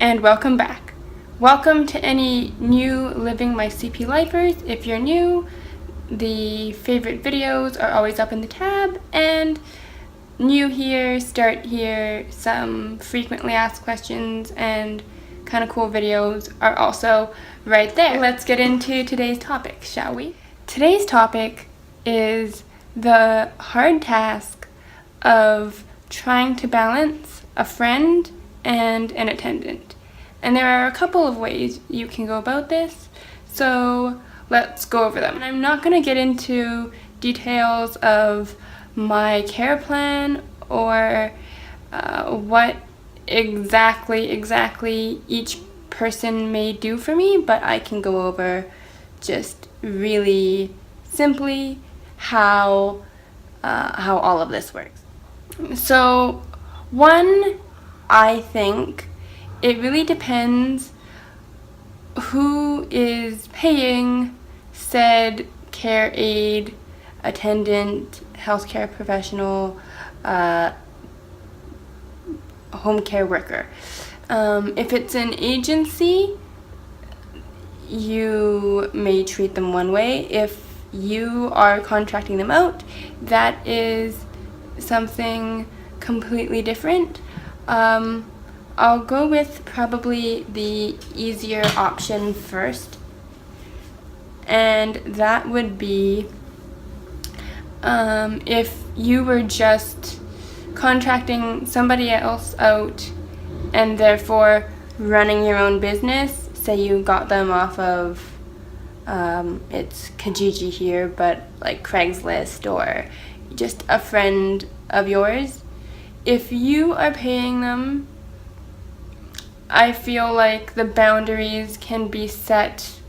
And welcome back. Welcome to any new Living My CP Lifers. If you're new, the favorite videos are always up in the tab, and new here, start here, some frequently asked questions and kind of cool videos are also right there. Let's get into today's topic, shall we? Today's topic is the hard task of trying to balance a friend and an attendant. And there are a couple of ways you can go about this, so let's go over them. And I'm not going to get into details of my care plan or what exactly each person may do for me, but I can go over just really simply how all of this works. So one, I think it really depends who is paying said care aide, attendant, healthcare professional, home care worker. If it's an agency, you may treat them one way. If you are contracting them out, that is something completely different. I'll go with probably the easier option first, and that would be if you were just contracting somebody else out and therefore running your own business. Say you got them off of it's Kijiji here, but like Craigslist or just a friend of yours. If you are paying them, I feel like the boundaries can be set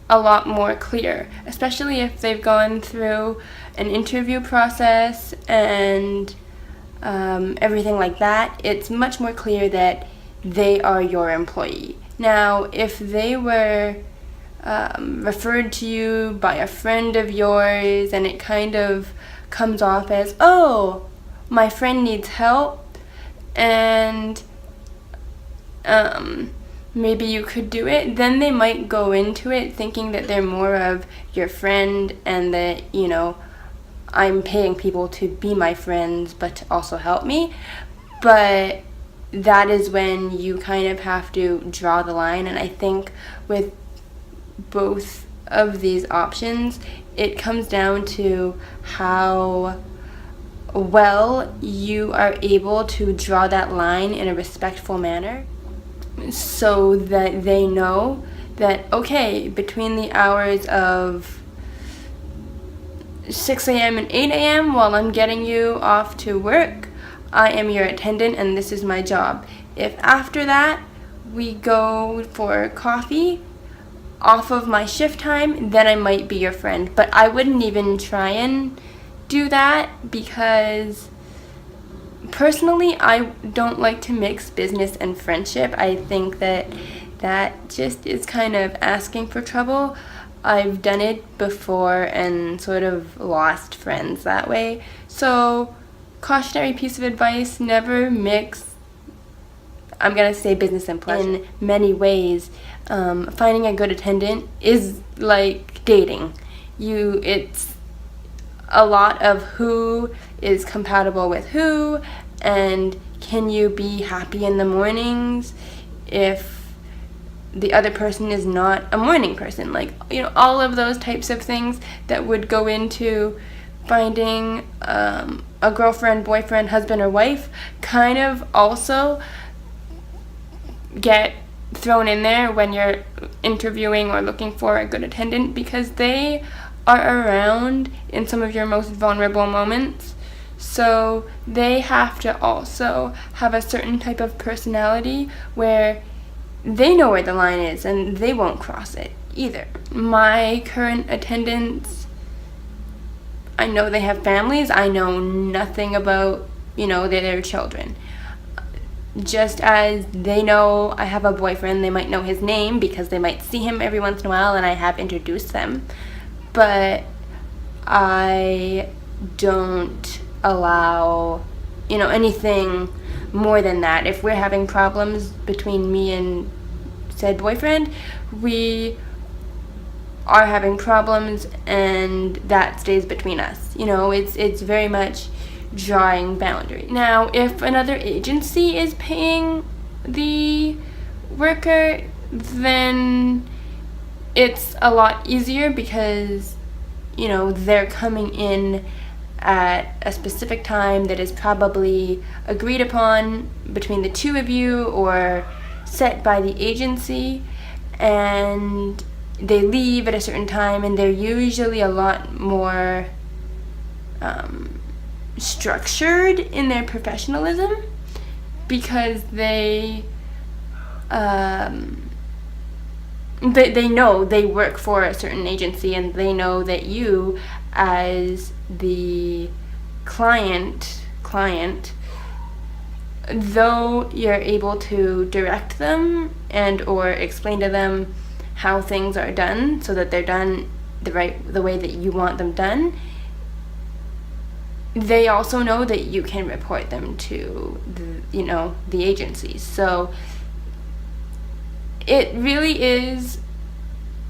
a lot more clear, especially if they've gone through an interview process and everything like that. It's much more clear that they are your employee. Now, if they were referred to you by a friend of yours and it kind of comes off as, oh, my friend needs help and maybe you could do it, then they might go into it thinking that they're more of your friend and that, you know, I'm paying people to be my friends but to also help me. But that is when you kind of have to draw the line, and I think with both of these options, it comes down to how well you are able to draw that line in a respectful manner so that they know that, okay, between the hours of 6 a.m. and 8 a.m. while I'm getting you off to work, I am your attendant and this is my job. If after that we go for coffee off of my shift time, then I might be your friend. But I wouldn't even try and do that because personally I don't like to mix business and friendship. I think that just is kind of asking for trouble. I've done it before and sort of lost friends that way. So, cautionary piece of advice, never mix, I'm going to say business and pleasure. In many ways, finding a good attendant is like dating. It's a lot of who is compatible with who, and can you be happy in the mornings if the other person is not a morning person. Like, you know, all of those types of things that would go into finding a girlfriend, boyfriend, husband, or wife kind of also get thrown in there when you're interviewing or looking for a good attendant, because they are around in some of your most vulnerable moments. So they have to also have a certain type of personality where they know where the line is and they won't cross it either. My current attendants, I know they have families. I know nothing about, you know, their children. Just as they know I have a boyfriend, they might know his name because they might see him every once in a while and I have introduced them. But I don't allow anything more than that. If we're having problems between me and said boyfriend, we are having problems and that stays between us. It's very much drawing boundaries. Now, if another agency is paying the worker, then it's a lot easier because they're coming in at a specific time that is probably agreed upon between the two of you or set by the agency, and they leave at a certain time, and they're usually a lot more structured in their professionalism because they know they work for a certain agency, and they know that you as the client, though you're able to direct them and or explain to them how things are done so that they're done the way that you want them done, they also know that you can report them to the agencies. So it really is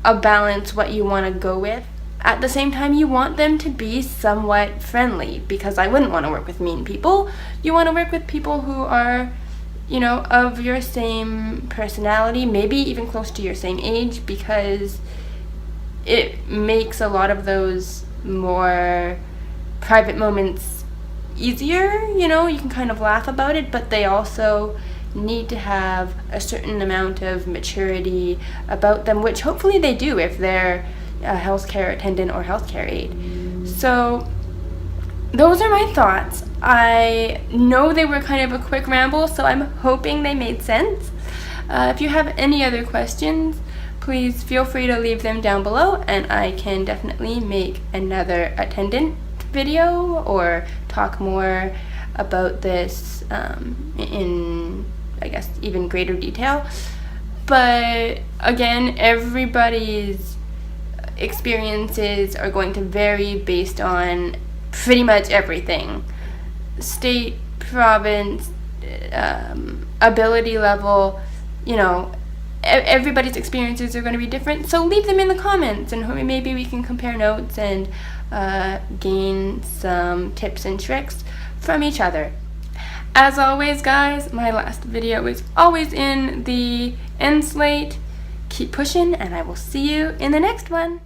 a balance what you want to go with. At the same time, you want them to be somewhat friendly, because I wouldn't want to work with mean people. You want to work with people who are of your same personality, maybe even close to your same age, because it makes a lot of those more private moments easier. You can kind of laugh about it, but they also need to have a certain amount of maturity about them, which hopefully they do if they're a healthcare attendant or healthcare aide. So those are my thoughts. I know they were kind of a quick ramble, so I'm hoping they made sense. If you have any other questions, please feel free to leave them down below, and I can definitely make another attendant video or talk more about this in, I guess, even greater detail. But again, everybody's experiences are going to vary based on pretty much everything: state, province, ability level. Everybody's experiences are going to be different, so leave them in the comments and maybe we can compare notes and gain some tips and tricks from each other. As always, guys, my last video is always in the end slate. Keep pushing, and I will see you in the next one.